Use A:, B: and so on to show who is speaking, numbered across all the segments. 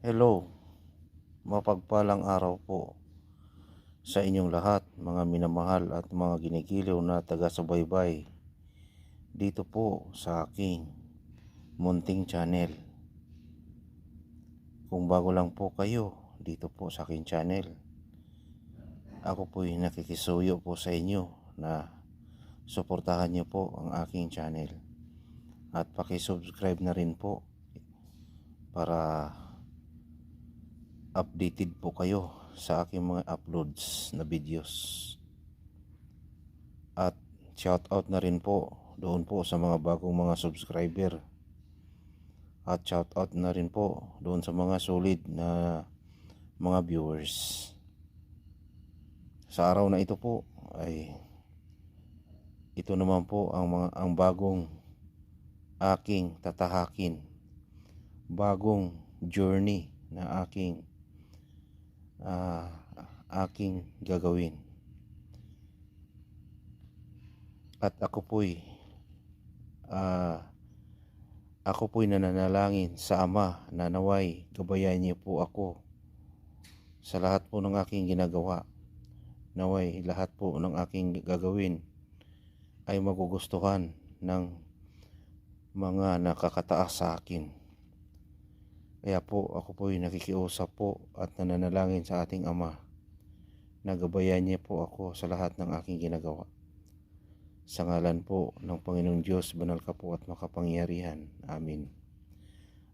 A: Hello, mapagpalang araw po sa inyong lahat, mga minamahal at mga ginigiliw na taga-subaybay dito po sa aking munting channel. Kung bago lang po kayo dito po sa aking channel, ako po'y nakikisuyo po sa inyo na suportahan niyo po ang aking channel at pakisubscribe na rin po para updated po kayo sa aking mga uploads na videos. At shout out na rin po doon po sa mga bagong mga subscriber. At shout out na rin po doon sa mga solid na mga viewers. Sa araw na ito po ay ito naman po ang bagong aking tatahakin. Bagong journey na aking gagawin. At ako po'y nananalangin sa Ama na naway gabayan niyo po ako sa lahat po ng aking ginagawa. Naway lahat po ng aking gagawin ay magugustuhan ng mga nakakataas sa akin. Kaya po ako po'y nakikiusap po at nananalangin sa ating Ama na gabayan niya po ako sa lahat ng aking ginagawa. Sa ngalan po ng Panginoong Diyos, banal ka po at makapangyarihan. Amin.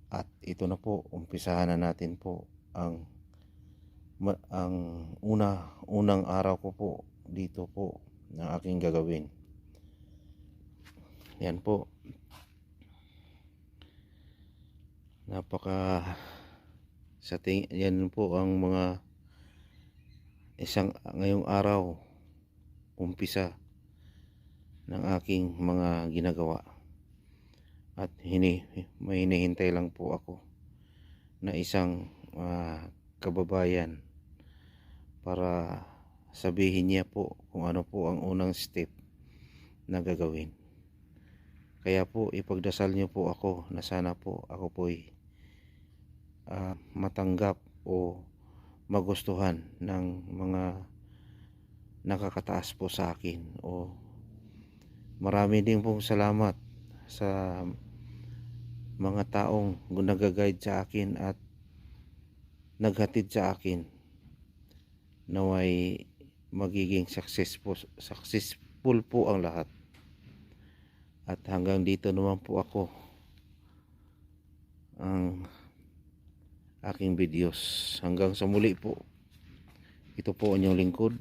A: At ito na po, umpisahan na natin po ang unang araw ko po dito po na aking gagawin. Yan po. Yan po ang mga ngayong araw, umpisa ng aking mga ginagawa. At may hinihintay lang po ako na isang kababayan para sabihin niya po kung ano po ang unang step na gagawin. Kaya po ipagdasal niyo po ako na sana po ako po'y matanggap o magustuhan ng mga nakakataas po sa akin. O marami din pong salamat sa mga taong nag-guide sa akin at naghatid sa akin. Naway magiging successful po ang lahat. At hanggang dito naman po ako ang aking videos. Hanggang sa muli po. Ito po ang inyong lingkod,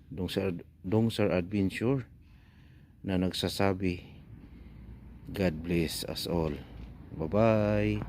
A: Dong Sir Adventure, na nagsasabi, God bless us all. Bye-bye.